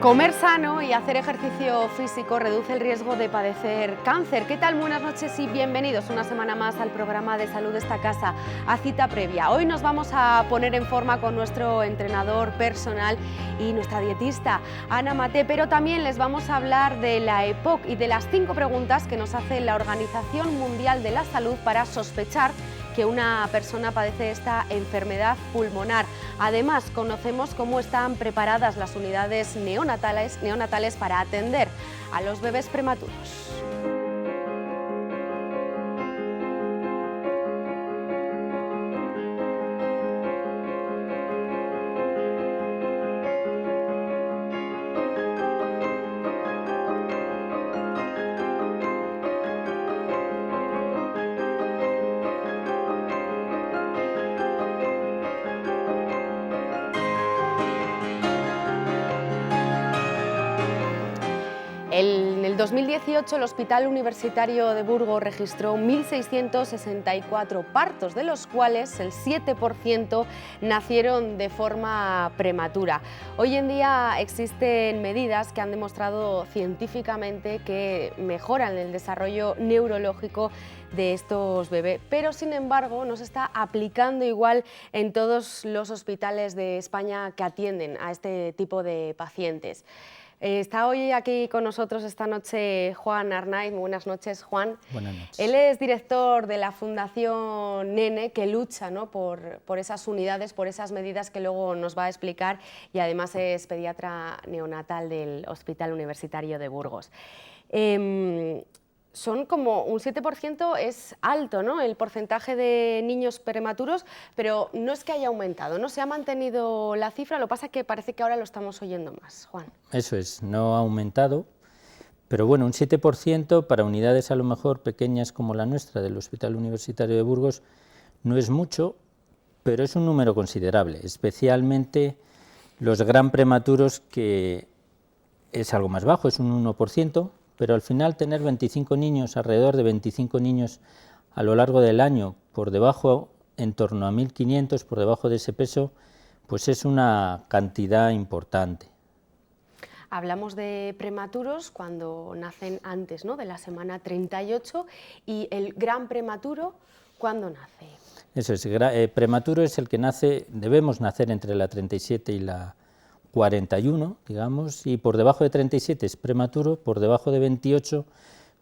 Comer sano y hacer ejercicio físico reduce el riesgo de padecer cáncer. ¿Qué tal? Buenas noches y bienvenidos una semana más al programa de salud de esta casa, a Cita Previa. Hoy nos vamos a poner en forma con nuestro entrenador personal y nuestra dietista, Ana Maté, pero también les vamos a hablar de la EPOC y de las 5 preguntas que nos hace la Organización Mundial de la Salud para sospechar que una persona padece esta enfermedad pulmonar. Además, conocemos cómo están preparadas las unidades neonatales para atender a los bebés prematuros. En el 2018 el Hospital Universitario de Burgos registró 1.664 partos, de los cuales el 7% nacieron de forma prematura. Hoy en día existen medidas que han demostrado científicamente que mejoran el desarrollo neurológico de estos bebés, pero sin embargo no se está aplicando igual en todos los hospitales de España que atienden a este tipo de pacientes. Está hoy aquí con nosotros esta noche Juan Arnaiz. Buenas noches, Juan. Buenas noches. Él es director de la Fundación Nene, que lucha, ¿no?, por esas unidades, por esas medidas que luego nos va a explicar, y además es pediatra neonatal del Hospital Universitario de Burgos. Son como un 7%, es alto, ¿no?, el porcentaje de niños prematuros, pero no es que haya aumentado, ¿no? Se ha mantenido la cifra, lo que pasa es que parece que ahora lo estamos oyendo más, Juan. Eso es, no ha aumentado, pero bueno, un 7% para unidades a lo mejor pequeñas como la nuestra del Hospital Universitario de Burgos no es mucho, pero es un número considerable, especialmente los gran prematuros, que es algo más bajo, es un 1%, pero al final tener 25 niños, alrededor de 25 niños a lo largo del año, por debajo, en torno a 1.500, por debajo de ese peso, pues es una cantidad importante. Hablamos de prematuros cuando nacen antes, ¿no?, de la semana 38, y el gran prematuro, ¿cuándo nace? Eso es, prematuro es el que nace, debemos nacer entre la 37 y la 41, digamos, y por debajo de 37 es prematuro, por debajo de 28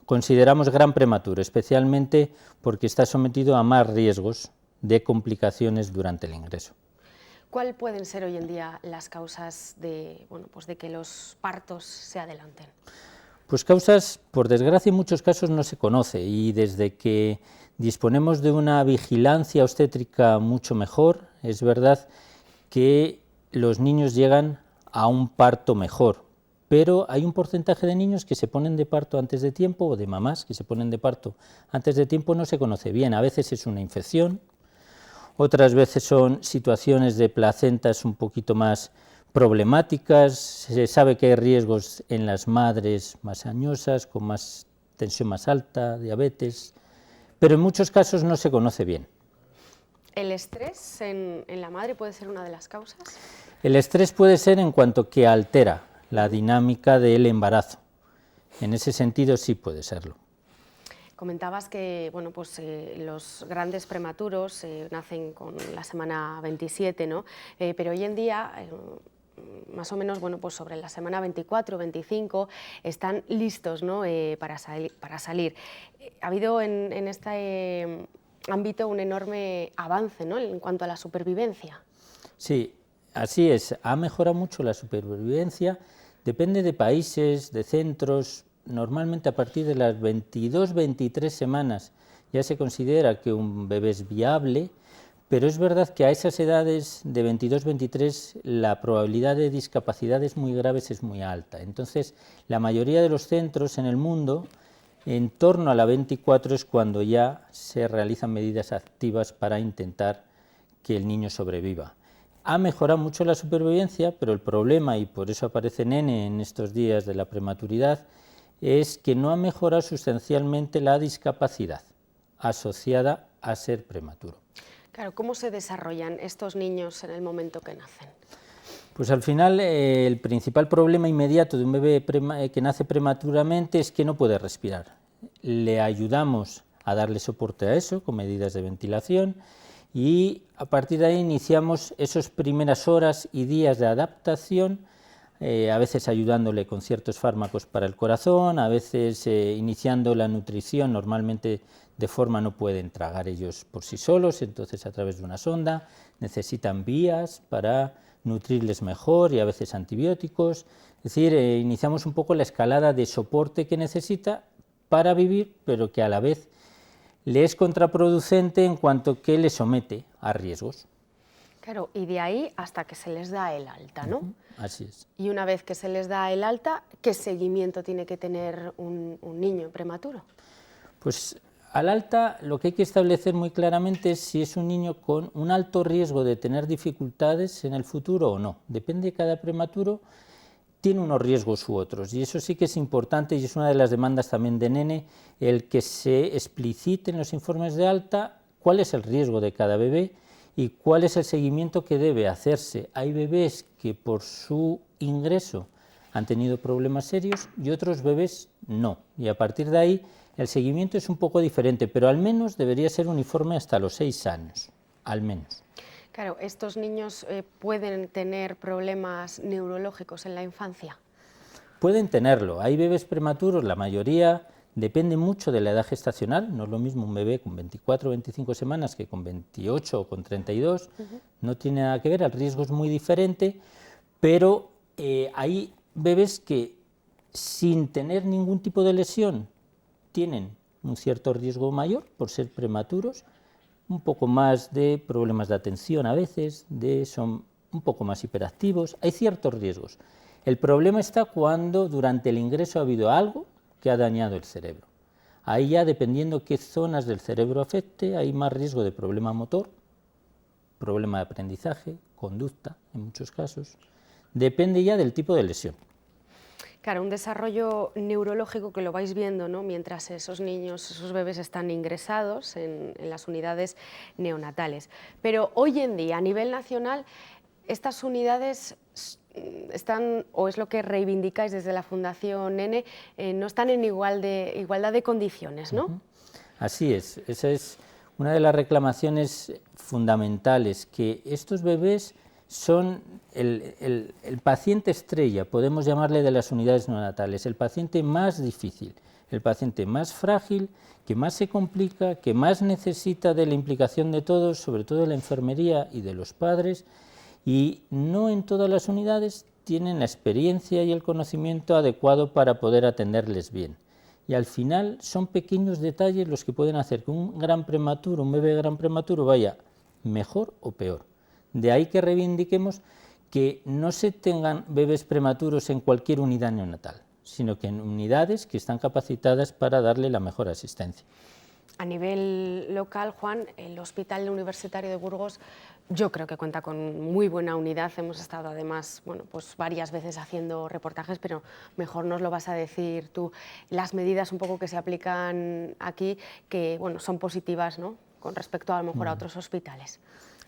consideramos gran prematuro, especialmente porque está sometido a más riesgos de complicaciones durante el ingreso. ¿Cuáles pueden ser hoy en día las causas de, pues de que los partos se adelanten? Pues causas, por desgracia, en muchos casos no se conoce, y desde que disponemos de una vigilancia obstétrica mucho mejor, es verdad que los niños llegan a un parto mejor, pero hay un porcentaje de niños que se ponen de parto antes de tiempo, o de mamás que se ponen de parto antes de tiempo, no se conoce bien. A veces es una infección, otras veces son situaciones de placentas un poquito más problemáticas, se sabe que hay riesgos en las madres más añosas, con más tensión más alta, diabetes, pero en muchos casos no se conoce bien. ¿El estrés en la madre puede ser una de las causas? El estrés puede ser en cuanto que altera la dinámica del embarazo. En ese sentido sí puede serlo. Comentabas que los grandes prematuros nacen con la semana 27, ¿no? Pero hoy en día, más o menos, sobre la semana 24 o 25, están listos, ¿no?, para salir. Ha habido en este ámbito un enorme avance, ¿no?, en cuanto a la supervivencia. Sí, así es, ha mejorado mucho la supervivencia, depende de países, de centros. Normalmente a partir de las 22-23 semanas ya se considera que un bebé es viable, pero es verdad que a esas edades de 22-23 la probabilidad de discapacidades muy graves es muy alta. Entonces, la mayoría de los centros en el mundo, en torno a la 24 es cuando ya se realizan medidas activas para intentar que el niño sobreviva. Ha mejorado mucho la supervivencia, pero el problema, y por eso aparece Nene en estos días de la prematuridad, es que no ha mejorado sustancialmente la discapacidad asociada a ser prematuro. Claro, ¿cómo se desarrollan estos niños en el momento que nacen? Pues al final el principal problema inmediato de un bebé que nace prematuramente es que no puede respirar. Le ayudamos a darle soporte a eso con medidas de ventilación y a partir de ahí iniciamos esas primeras horas y días de adaptación, a veces ayudándole con ciertos fármacos para el corazón, a veces iniciando la nutrición. Normalmente de forma no pueden tragar ellos por sí solos, entonces a través de una sonda necesitan vías para nutrirles mejor y a veces antibióticos. Es decir, iniciamos un poco la escalada de soporte que necesita para vivir, pero que a la vez le es contraproducente en cuanto que le somete a riesgos. Claro, y de ahí hasta que se les da el alta, ¿no? Así es. Y una vez que se les da el alta, ¿qué seguimiento tiene que tener un niño prematuro? Pues al alta lo que hay que establecer muy claramente es si es un niño con un alto riesgo de tener dificultades en el futuro o no. Depende de cada prematuro, tiene unos riesgos u otros, y eso sí que es importante y es una de las demandas también de Nene, el que se explicite en los informes de alta cuál es el riesgo de cada bebé y cuál es el seguimiento que debe hacerse. Hay bebés que por su ingreso han tenido problemas serios y otros bebés no, y a partir de ahí el seguimiento es un poco diferente, pero al menos debería ser uniforme hasta los 6 años, al menos. Claro, ¿estos niños pueden tener problemas neurológicos en la infancia? Pueden tenerlo. Hay bebés prematuros, la mayoría depende mucho de la edad gestacional. No es lo mismo un bebé con 24 o 25 semanas que con 28 o con 32. No tiene nada que ver, el riesgo es muy diferente, pero hay bebés que sin tener ningún tipo de lesión tienen un cierto riesgo mayor por ser prematuros, un poco más de problemas de atención a veces, son un poco más hiperactivos, hay ciertos riesgos. El problema está cuando durante el ingreso ha habido algo que ha dañado el cerebro. Ahí ya, dependiendo qué zonas del cerebro afecte, hay más riesgo de problema motor, problema de aprendizaje, conducta en muchos casos. Depende ya del tipo de lesión. Claro, un desarrollo neurológico que lo vais viendo, ¿no?, mientras esos niños, esos bebés están ingresados en las unidades neonatales. Pero hoy en día, a nivel nacional, estas unidades están, o es lo que reivindicáis desde la Fundación Nene, no están en igualdad de condiciones, ¿no? Así es, esa es una de las reclamaciones fundamentales, que estos bebés son el paciente estrella, podemos llamarle, de las unidades neonatales, el paciente más difícil, el paciente más frágil, que más se complica, que más necesita de la implicación de todos, sobre todo de la enfermería y de los padres, y no en todas las unidades tienen la experiencia y el conocimiento adecuado para poder atenderles bien. Y al final son pequeños detalles los que pueden hacer que un gran prematuro, un bebé gran prematuro, vaya mejor o peor. De ahí que reivindiquemos que no se tengan bebés prematuros en cualquier unidad neonatal, sino que en unidades que están capacitadas para darle la mejor asistencia. A nivel local, Juan, el Hospital Universitario de Burgos yo creo que cuenta con muy buena unidad. Hemos estado además, bueno, pues varias veces haciendo reportajes, pero mejor nos lo vas a decir tú. Las medidas un poco que se aplican aquí, que bueno, son positivas, ¿no?, con respecto a lo mejor a otros hospitales.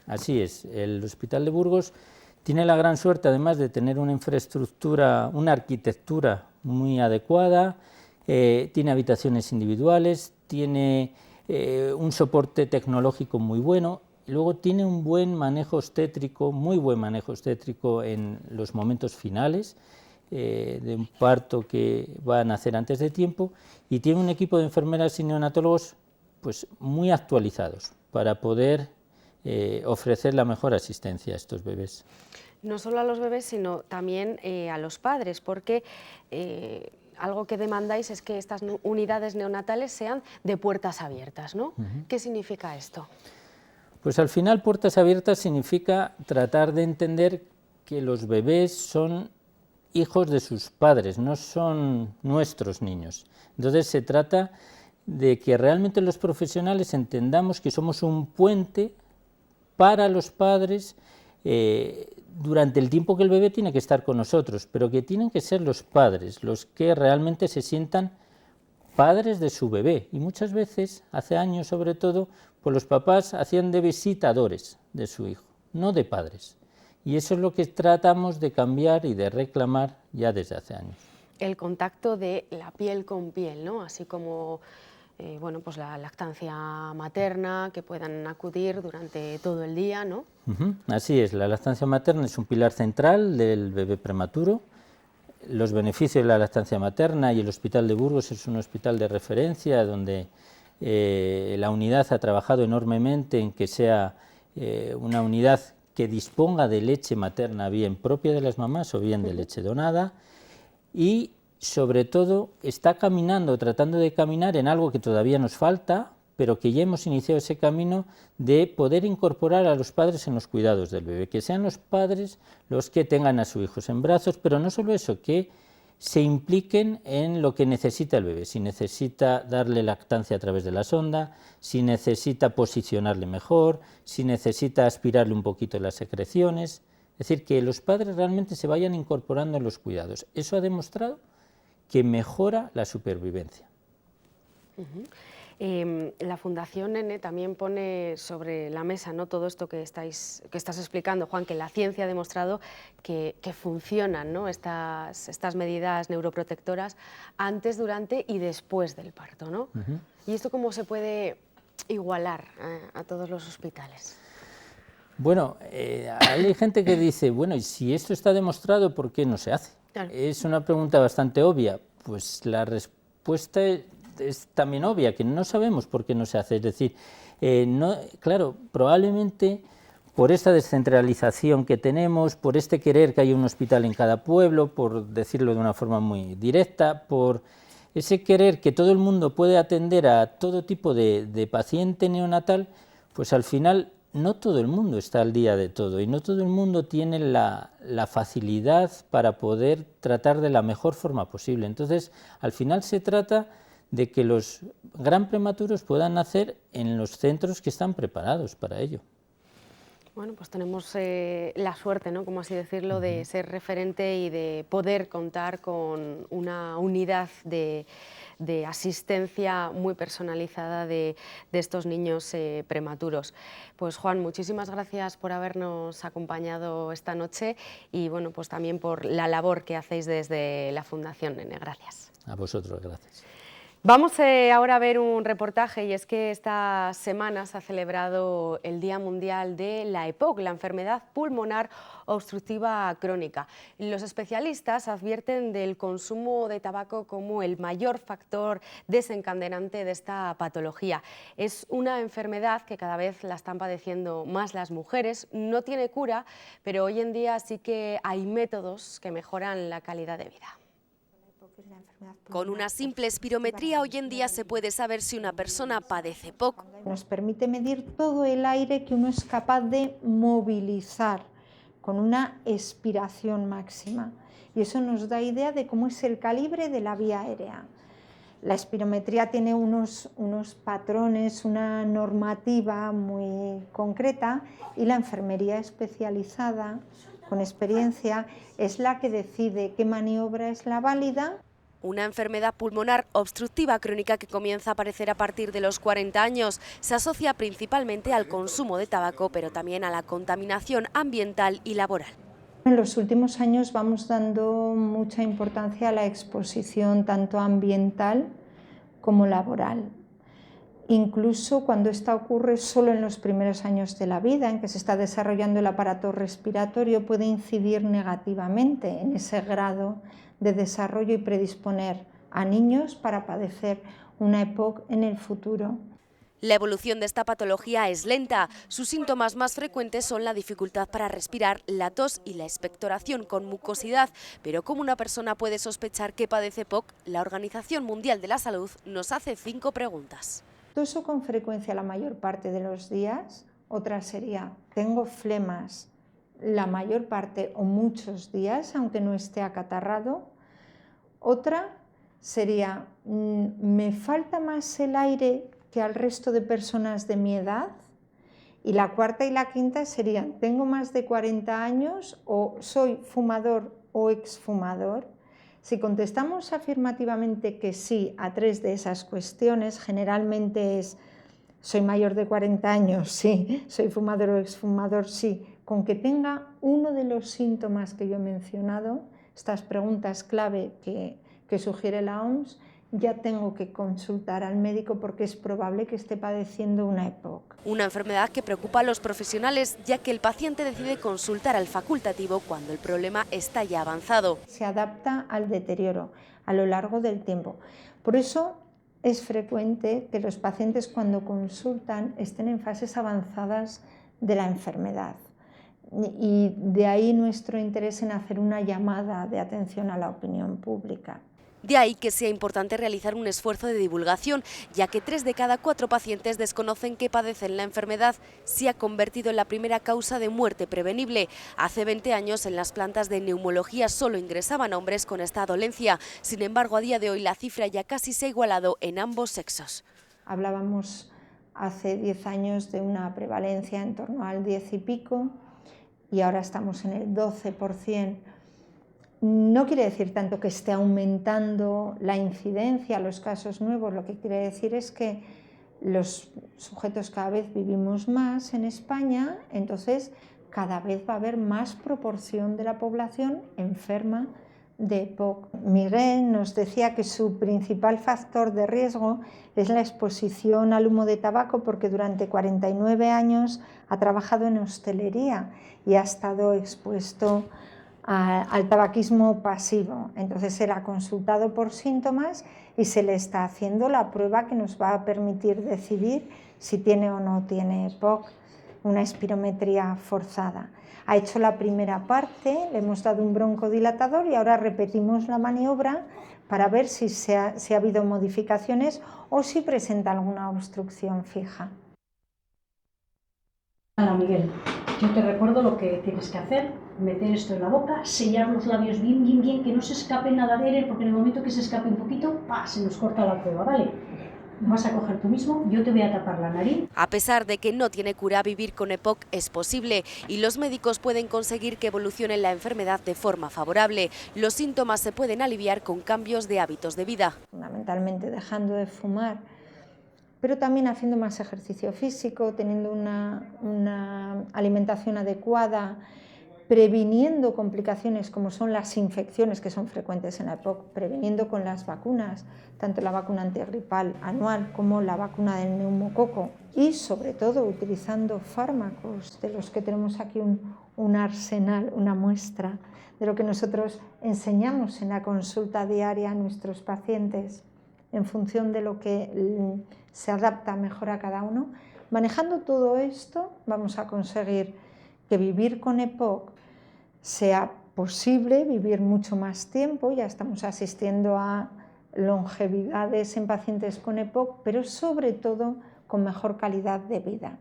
Así es, el Hospital de Burgos tiene la gran suerte, además de tener una infraestructura, una arquitectura muy adecuada, tiene habitaciones individuales, tiene un soporte tecnológico muy bueno, y luego tiene un buen manejo obstétrico, muy buen manejo obstétrico en los momentos finales de un parto que va a nacer antes de tiempo, y tiene un equipo de enfermeras y neonatólogos pues muy actualizados para poder ofrecer la mejor asistencia a estos bebés. No solo a los bebés, sino también a los padres, porque algo que demandáis es que estas unidades neonatales sean de puertas abiertas, ¿no? ¿Qué significa esto? Pues al final, puertas abiertas significa tratar de entender que los bebés son hijos de sus padres, no son nuestros niños. Entonces se trata de que realmente los profesionales entendamos que somos un puente para los padres durante el tiempo que el bebé tiene que estar con nosotros, pero que tienen que ser los padres los que realmente se sientan padres de su bebé. Y muchas veces, hace años sobre todo, pues los papás hacían de visitadores de su hijo, no de padres. Y eso es lo que tratamos de cambiar y de reclamar ya desde hace años. El contacto de la piel con piel, ¿no? Así como bueno, pues la lactancia materna, que puedan acudir durante todo el día, ¿no? Así es, la lactancia materna es un pilar central del bebé prematuro. Los beneficios de la lactancia materna, y el Hospital de Burgos es un hospital de referencia donde la unidad ha trabajado enormemente en que sea una unidad que disponga de leche materna bien propia de las mamás o bien de leche donada, y sobre todo está caminando, tratando de caminar en algo que todavía nos falta, pero que ya hemos iniciado ese camino de poder incorporar a los padres en los cuidados del bebé, que sean los padres los que tengan a sus hijos en brazos, pero no solo eso, que se impliquen en lo que necesita el bebé, si necesita darle lactancia a través de la sonda, si necesita posicionarle mejor, si necesita aspirarle un poquito las secreciones, es decir, que los padres realmente se vayan incorporando en los cuidados. Eso ha demostrado que mejora la supervivencia. La Fundación Nene también pone sobre la mesa, ¿no?, todo esto que estás explicando, Juan, que la ciencia ha demostrado que funcionan, ¿no?, estas medidas neuroprotectoras antes, durante y después del parto, ¿no? ¿Y esto cómo se puede igualar a todos los hospitales? Bueno, hay gente que dice, bueno, y si esto está demostrado, ¿por qué no se hace? Claro. Es una pregunta bastante obvia. Pues la respuesta es también obvia, que no sabemos por qué no se hace. Es decir, claro, probablemente por esta descentralización que tenemos, por este querer que haya un hospital en cada pueblo, por decirlo de una forma muy directa, por ese querer que todo el mundo puede atender a todo tipo de paciente neonatal, pues al final no todo el mundo está al día de todo y no todo el mundo tiene la facilidad para poder tratar de la mejor forma posible. Entonces, al final se trata de que los gran prematuros puedan nacer en los centros que están preparados para ello. Bueno, pues tenemos la suerte, ¿no?, como así decirlo, de ser referente y de poder contar con una unidad de asistencia muy personalizada de estos niños prematuros. Pues Juan, muchísimas gracias por habernos acompañado esta noche y bueno, pues también por la labor que hacéis desde la Fundación Nene. Gracias. A vosotros, gracias. Vamos ahora a ver un reportaje, y es que esta semana se ha celebrado el Día Mundial de la EPOC, la enfermedad pulmonar obstructiva crónica. Los especialistas advierten del consumo de tabaco como el mayor factor desencadenante de esta patología. Es una enfermedad que cada vez la están padeciendo más las mujeres, no tiene cura, pero hoy en día sí que hay métodos que mejoran la calidad de vida. Con una simple espirometría hoy en día se puede saber si una persona padece EPOC. Nos permite medir todo el aire que uno es capaz de movilizar con una expiración máxima, y eso nos da idea de cómo es el calibre de la vía aérea. La espirometría tiene unos patrones, una normativa muy concreta, y la enfermería especializada con experiencia es la que decide qué maniobra es la válida. Una enfermedad pulmonar obstructiva crónica que comienza a aparecer a partir de los 40 años. Se asocia principalmente al consumo de tabaco, pero también a la contaminación ambiental y laboral. En los últimos años vamos dando mucha importancia a la exposición tanto ambiental como laboral. Incluso cuando esta ocurre solo en los primeros años de la vida, en que se está desarrollando el aparato respiratorio, puede incidir negativamente en ese grado de desarrollo y predisponer a niños para padecer una EPOC en el futuro. La evolución de esta patología es lenta. Sus síntomas más frecuentes son la dificultad para respirar, la tos y la expectoración con mucosidad. Pero ¿cómo una persona puede sospechar que padece EPOC? La Organización Mundial de la Salud nos hace 5 preguntas. ¿Toso con frecuencia la mayor parte de los días? Otra sería, ¿tengo flemas la mayor parte o muchos días, aunque no esté acatarrado? Otra sería, ¿me falta más el aire que al resto de personas de mi edad? Y la cuarta y la quinta serían, ¿tengo más de 40 años o soy fumador o exfumador? Si contestamos afirmativamente que sí a 3 de esas cuestiones, generalmente es, soy mayor de 40 años, sí, soy fumador o exfumador, sí, con que tenga uno de los síntomas que yo he mencionado, estas preguntas clave que sugiere la OMS, ya tengo que consultar al médico porque es probable que esté padeciendo una EPOC. Una enfermedad que preocupa a los profesionales, ya que el paciente decide consultar al facultativo cuando el problema está ya avanzado. Se adapta al deterioro a lo largo del tiempo. Por eso es frecuente que los pacientes cuando consultan estén en fases avanzadas de la enfermedad. Y de ahí nuestro interés en hacer una llamada de atención a la opinión pública. De ahí que sea importante realizar un esfuerzo de divulgación, ya que 3 de cada 4 pacientes desconocen que padecen la enfermedad. Se ha convertido en la primera causa de muerte prevenible. Hace 20 años en las plantas de neumología solo ingresaban hombres con esta dolencia. Sin embargo, a día de hoy la cifra ya casi se ha igualado en ambos sexos. Hablábamos hace 10 años de una prevalencia en torno al 10 y pico y ahora estamos en el 12%. No quiere decir tanto que esté aumentando la incidencia, los casos nuevos, lo que quiere decir es que los sujetos cada vez vivimos más en España, entonces cada vez va a haber más proporción de la población enferma de EPOC. Miguel nos decía que su principal factor de riesgo es la exposición al humo de tabaco porque durante 49 años ha trabajado en hostelería y ha estado expuesto al tabaquismo pasivo. Entonces era consultado por síntomas y se le está haciendo la prueba que nos va a permitir decidir si tiene o no tiene EPOC, una espirometría forzada. Ha hecho la primera parte, le hemos dado un broncodilatador y ahora repetimos la maniobra para ver si ha habido modificaciones o si presenta alguna obstrucción fija. Hola Miguel, yo te recuerdo lo que tienes que hacer, meter esto en la boca, sellar los labios bien, bien, bien, que no se escape nada de aire, porque en el momento que se escape un poquito, ¡pah!, se nos corta la prueba, ¿vale? Lo vas a coger tú mismo, yo te voy a tapar la nariz. A pesar de que no tiene cura, vivir con EPOC es posible y los médicos pueden conseguir que evolucione la enfermedad de forma favorable. Los síntomas se pueden aliviar con cambios de hábitos de vida. Fundamentalmente dejando de fumar, pero también haciendo más ejercicio físico, teniendo una alimentación adecuada, previniendo complicaciones como son las infecciones que son frecuentes en la EPOC, previniendo con las vacunas, tanto la vacuna antigripal anual como la vacuna del neumococo y sobre todo utilizando fármacos de los que tenemos aquí un arsenal, una muestra de lo que nosotros enseñamos en la consulta diaria a nuestros pacientes en función de lo que se adapta mejor a cada uno. Manejando todo esto vamos a conseguir que vivir con EPOC sea posible, vivir mucho más tiempo. Ya estamos asistiendo a longevidades en pacientes con EPOC, pero sobre todo con mejor calidad de vida.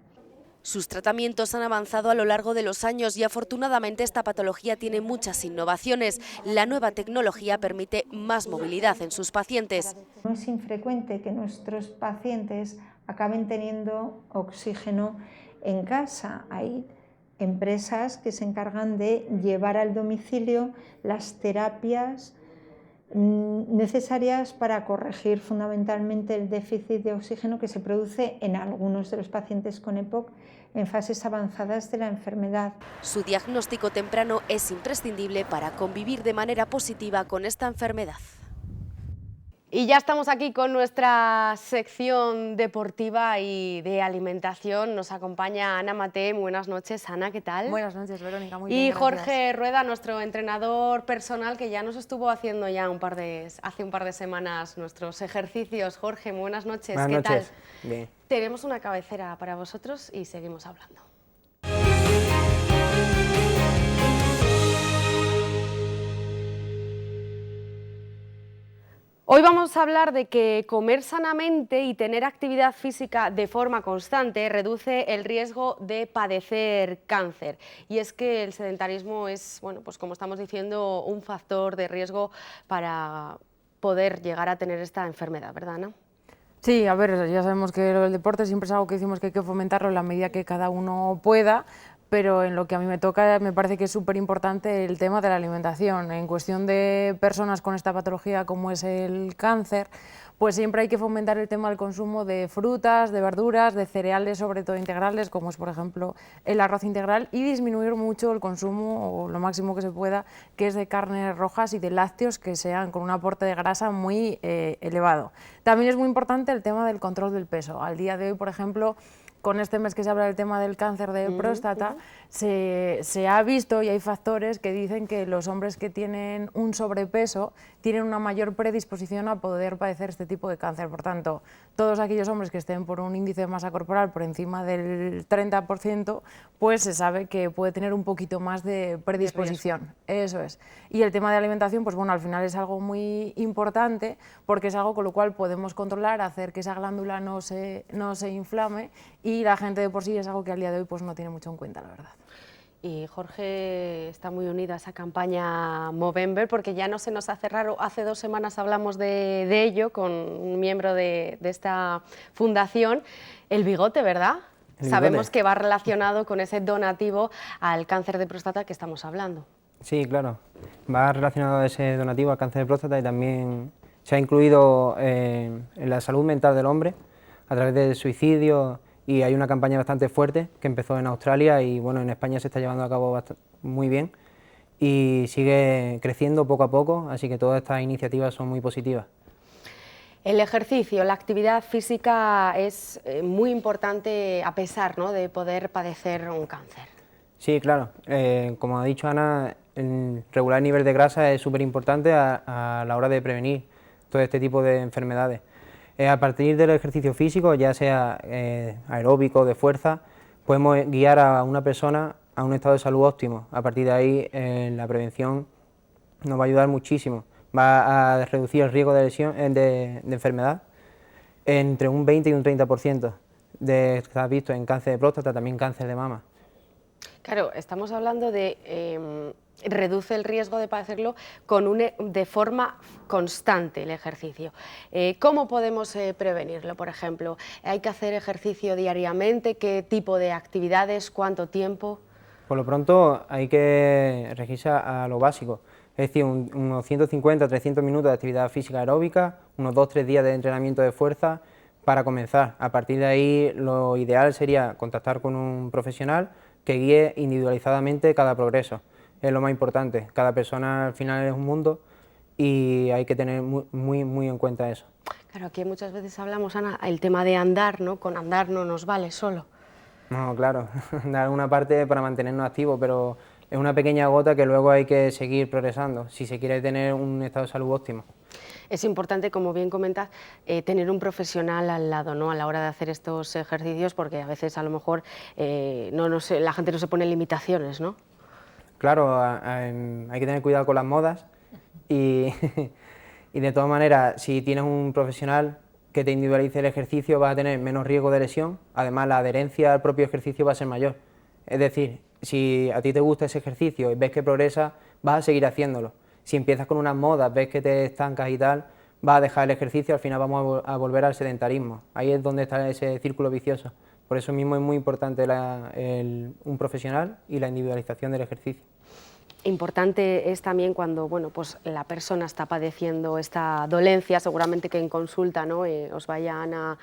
Sus tratamientos han avanzado a lo largo de los años y afortunadamente esta patología tiene muchas innovaciones. La nueva tecnología permite más movilidad en sus pacientes. No es infrecuente que nuestros pacientes acaben teniendo oxígeno en casa. Hay empresas que se encargan de llevar al domicilio las terapias necesarias para corregir fundamentalmente el déficit de oxígeno que se produce en algunos de los pacientes con EPOC en fases avanzadas de la enfermedad. Su diagnóstico temprano es imprescindible para convivir de manera positiva con esta enfermedad. Y ya estamos aquí con nuestra sección deportiva y de alimentación. Nos acompaña Ana Mate. Buenas noches, Ana, ¿qué tal? Buenas noches, Verónica, muy bien, Y gracias. Jorge Rueda, nuestro entrenador personal, que ya nos estuvo haciendo ya hace un par de semanas nuestros ejercicios. Jorge, buenas noches, Buenas ¿qué noches. tal? Bien. Tenemos una cabecera para vosotros y seguimos hablando. Hoy vamos a hablar de que comer sanamente y tener actividad física de forma constante reduce el riesgo de padecer cáncer. Y es que el sedentarismo es, bueno, pues como estamos diciendo, un factor de riesgo para poder llegar a tener esta enfermedad, ¿verdad, Ana? Sí, a ver, ya sabemos que el deporte siempre es algo que decimos que hay que fomentarlo en la medida que cada uno pueda, pero en lo que a mí me toca me parece que es súper importante el tema de la alimentación. En cuestión de personas con esta patología como es el cáncer, pues siempre hay que fomentar el tema del consumo de frutas, de verduras, de cereales, sobre todo integrales, como es por ejemplo el arroz integral, y disminuir mucho el consumo, o lo máximo que se pueda, que es de carnes rojas y de lácteos que sean con un aporte de grasa muy elevado. También es muy importante el tema del control del peso. Al día de hoy, por ejemplo, con este mes que se habla del tema del cáncer de próstata, se ha visto y hay factores que dicen que los hombres que tienen un sobrepeso tienen una mayor predisposición a poder padecer este tipo de cáncer. Por tanto, todos aquellos hombres que estén por un índice de masa corporal por encima del 30%, pues se sabe que puede tener un poquito más de predisposición. Eso es. Y el tema de alimentación, pues bueno, al final es algo muy importante porque es algo con lo cual podemos controlar, hacer que esa glándula no se inflame, y la gente de por sí es algo que al día de hoy pues no tiene mucho en cuenta, la verdad. Y Jorge está muy unido a esa campaña Movember, porque ya no se nos hace raro, hace 2 semanas hablamos de ello con un miembro de esta fundación, el bigote, ¿verdad? Sabemos que va relacionado con ese donativo al cáncer de próstata que estamos hablando. Sí, claro, va relacionado a ese donativo al cáncer de próstata, y también se ha incluido en la salud mental del hombre a través del suicidio, y hay una campaña bastante fuerte que empezó en Australia y bueno, en España se está llevando a cabo muy bien y sigue creciendo poco a poco, así que todas estas iniciativas son muy positivas. El ejercicio, la actividad física es muy importante a pesar, ¿no?, de poder padecer un cáncer. Sí, claro, como ha dicho Ana, el regular nivel de grasa es súper importante a la hora de prevenir todo este tipo de enfermedades. A partir del ejercicio físico, ya sea aeróbico, de fuerza, podemos guiar a una persona a un estado de salud óptimo. A partir de ahí, la prevención nos va a ayudar muchísimo. Va a reducir el riesgo de lesión, de enfermedad entre un 20 y un 30%. Está visto en cáncer de próstata, también cáncer de mama. Claro, estamos hablando de reduce el riesgo de padecerlo de forma constante el ejercicio. ¿Cómo podemos prevenirlo, por ejemplo? ¿Hay que hacer ejercicio diariamente? ¿Qué tipo de actividades? ¿Cuánto tiempo? Por lo pronto hay que regirse a lo básico, es decir, unos 150 300 minutos de actividad física aeróbica, unos 2-3 días de entrenamiento de fuerza para comenzar. A partir de ahí lo ideal sería contactar con un profesional que guíe individualizadamente cada progreso. Es lo más importante, cada persona al final es un mundo y hay que tener muy en cuenta eso. Claro, aquí muchas veces hablamos, Ana, el tema de andar, ¿no? Con andar no nos vale solo. No, claro, dar una parte para mantenernos activos, pero es una pequeña gota que luego hay que seguir progresando si se quiere tener un estado de salud óptimo. Es importante, como bien comentas, tener un profesional al lado, ¿no?, a la hora de hacer estos ejercicios, porque a veces a lo mejor la gente no se pone limitaciones, ¿no? Claro, hay que tener cuidado con las modas y de todas maneras, si tienes un profesional que te individualice el ejercicio, vas a tener menos riesgo de lesión, además la adherencia al propio ejercicio va a ser mayor. Es decir, si a ti te gusta ese ejercicio y ves que progresa, vas a seguir haciéndolo. Si empiezas con unas modas, ves que te estancas y tal, vas a dejar el ejercicio, al final vamos a volver al sedentarismo. Ahí es donde está ese círculo vicioso. Por eso mismo es muy importante un profesional y la individualización del ejercicio. Importante es también cuando pues la persona está padeciendo esta dolencia, seguramente que en consulta, ¿no?, os vayan a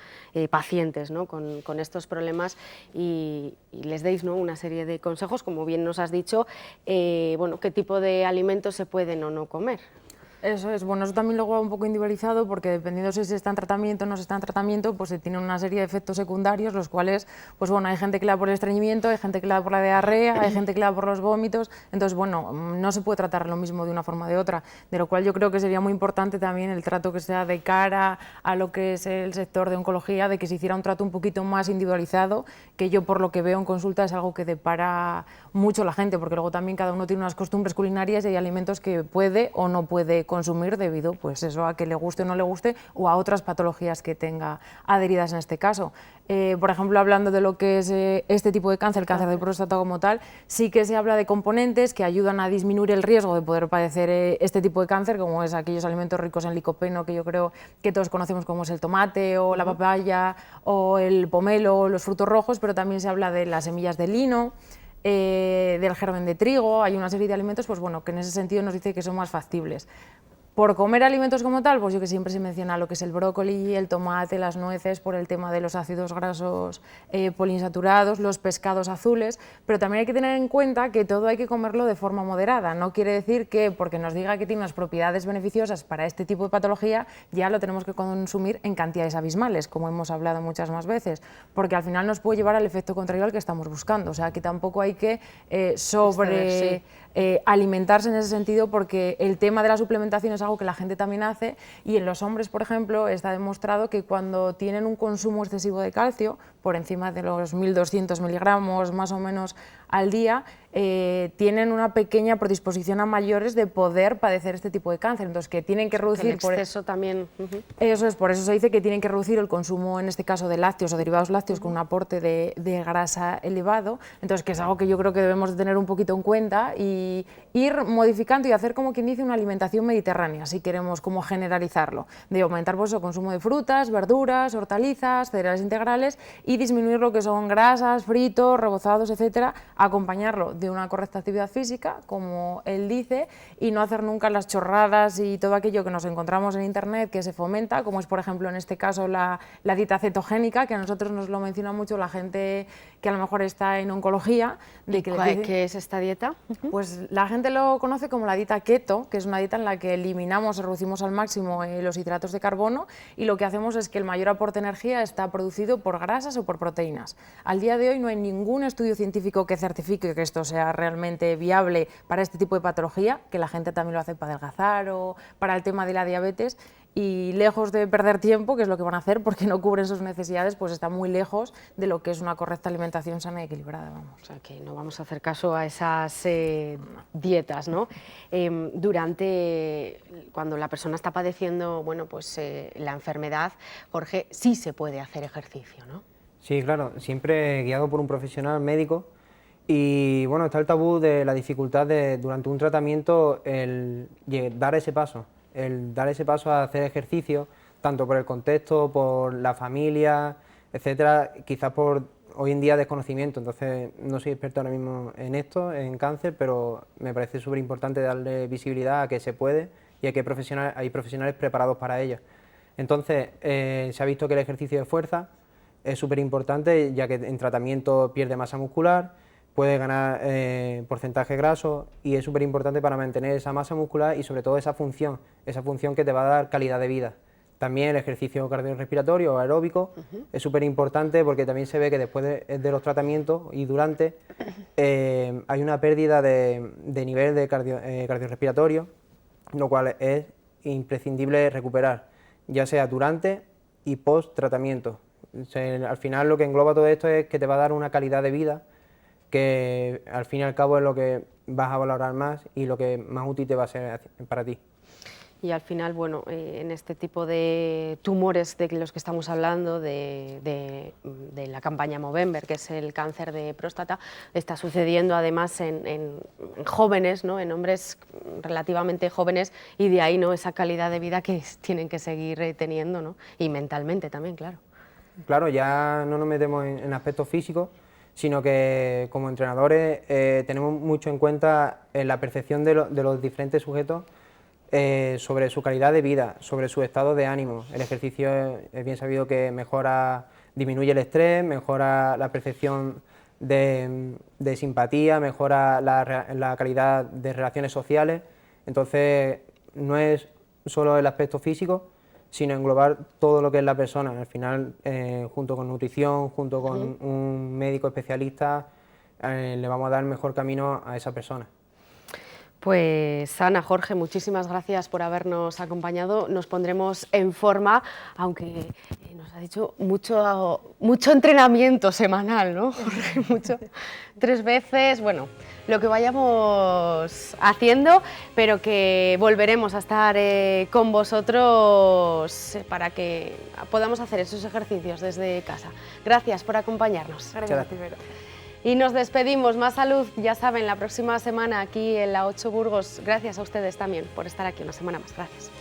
pacientes, ¿no?, con estos problemas y les deis, ¿no?, una serie de consejos, como bien nos has dicho, qué tipo de alimentos se pueden o no comer. Eso es, bueno, eso también luego va un poco individualizado porque dependiendo si se está en tratamiento o no se está en tratamiento, pues se tiene una serie de efectos secundarios, los cuales, pues bueno, hay gente que le da por el estreñimiento, hay gente que le da por la diarrea, hay gente que le da por los vómitos, entonces bueno, no se puede tratar lo mismo de una forma o de otra, de lo cual yo creo que sería muy importante también el trato que sea de cara a lo que es el sector de oncología, de que se hiciera un trato un poquito más individualizado, que yo por lo que veo en consulta es algo que depara mucho la gente, porque luego también cada uno tiene unas costumbres culinarias y hay alimentos que puede o no puede consumir debido pues eso, a que le guste o no le guste o a otras patologías que tenga adheridas en este caso. Por ejemplo, hablando de lo que es este tipo de cáncer, el cáncer de próstata como tal, sí que se habla de componentes que ayudan a disminuir el riesgo de poder padecer este tipo de cáncer, como es aquellos alimentos ricos en licopeno, que yo creo que todos conocemos como es el tomate o la papaya o el pomelo o los frutos rojos, pero también se habla de las semillas de lino, del germen de trigo, hay una serie de alimentos pues bueno, que en ese sentido nos dice que son más factibles. Por comer alimentos como tal, pues yo que siempre se menciona lo que es el brócoli, el tomate, las nueces, por el tema de los ácidos grasos poliinsaturados, los pescados azules, pero también hay que tener en cuenta que todo hay que comerlo de forma moderada. No quiere decir que porque nos diga que tiene unas propiedades beneficiosas para este tipo de patología, ya lo tenemos que consumir en cantidades abismales, como hemos hablado muchas más veces, porque al final nos puede llevar al efecto contrario al que estamos buscando. O sea, que tampoco hay que alimentarse en ese sentido, porque el tema de la suplementación es algo que la gente también hace, y en los hombres, por ejemplo, está demostrado que cuando tienen un consumo excesivo de calcio, por encima de los 1200 miligramos más o menos al día, tienen una pequeña predisposición a mayores de poder padecer este tipo de cáncer, entonces que tienen que reducir... El exceso también... Eso es, por eso se dice que tienen que reducir el consumo, en este caso de lácteos o derivados lácteos, con un aporte de grasa elevado, entonces que es algo que yo creo que debemos de tener un poquito en cuenta y ir modificando y hacer, como quien dice, una alimentación mediterránea, si queremos como generalizarlo, de aumentar pues, el consumo de frutas, verduras, hortalizas, cereales integrales y disminuir lo que son grasas, fritos, rebozados, etcétera, acompañarlo de una correcta actividad física, como él dice, y no hacer nunca las chorradas y todo aquello que nos encontramos en internet que se fomenta, como es por ejemplo en este caso la dieta cetogénica, que a nosotros nos lo menciona mucho la gente que a lo mejor está en oncología. ¿Qué es esta dieta? Pues la gente lo conoce como la dieta keto, que es una dieta en la que eliminamos o reducimos al máximo los hidratos de carbono, y lo que hacemos es que el mayor aporte de energía está producido por grasas o por proteínas. Al día de hoy no hay ningún estudio científico que certifique que esto sea realmente viable para este tipo de patología, que la gente también lo hace para adelgazar o para el tema de la diabetes, y lejos de perder tiempo, que es lo que van a hacer porque no cubren sus necesidades, pues está muy lejos de lo que es una correcta alimentación sana y equilibrada. Vamos. O sea, que no vamos a hacer caso a esas dietas, ¿no? Cuando la persona está padeciendo, bueno, pues la enfermedad, Jorge, sí se puede hacer ejercicio, ¿no? Sí, claro, siempre guiado por un profesional médico. Y bueno, está el tabú de la dificultad de durante un tratamiento el dar ese paso a hacer ejercicio, tanto por el contexto, por la familia, etcétera, quizás por hoy en día desconocimiento. Entonces no soy experto ahora mismo en esto, en cáncer, pero me parece súper importante darle visibilidad a que se puede y a que hay profesionales preparados para ello. Entonces se ha visto que el ejercicio de fuerza es súper importante, ya que en tratamiento pierde masa muscular, puede ganar porcentaje graso, y es súper importante para mantener esa masa muscular y sobre todo esa función que te va a dar calidad de vida. También el ejercicio cardiorrespiratorio o aeróbico es súper importante, porque también se ve que después de los tratamientos y durante hay una pérdida de nivel de cardiorrespiratorio, lo cual es imprescindible recuperar, ya sea durante y post tratamiento. Al final lo que engloba todo esto es que te va a dar una calidad de vida que al fin y al cabo es lo que vas a valorar más y lo que más útil te va a ser para ti. Y al final, bueno, en este tipo de tumores de los que estamos hablando, de la campaña Movember, que es el cáncer de próstata, está sucediendo además en jóvenes, ¿no? En hombres relativamente jóvenes, y de ahí, ¿no?, esa calidad de vida que tienen que seguir teniendo, ¿no? Y mentalmente también, claro. Claro, ya no nos metemos en aspectos físicos, sino que como entrenadores tenemos mucho en cuenta la percepción de los diferentes sujetos sobre su calidad de vida, sobre su estado de ánimo. El ejercicio es bien sabido que disminuye el estrés, mejora la percepción de simpatía, mejora la calidad de relaciones sociales. Entonces no es solo el aspecto físico, sino englobar todo lo que es la persona. Al final, junto con nutrición, junto con un médico especialista, le vamos a dar el mejor camino a esa persona. Pues Ana, Jorge, muchísimas gracias por habernos acompañado. Nos pondremos en forma, aunque nos ha dicho mucho entrenamiento semanal, ¿no? Jorge, 3 veces, bueno, lo que vayamos haciendo, pero que volveremos a estar con vosotros para que podamos hacer esos ejercicios desde casa. Gracias por acompañarnos. Gracias. Y nos despedimos. Más salud, ya saben, la próxima semana aquí en la 8 Burgos. Gracias a ustedes también por estar aquí una semana más. Gracias.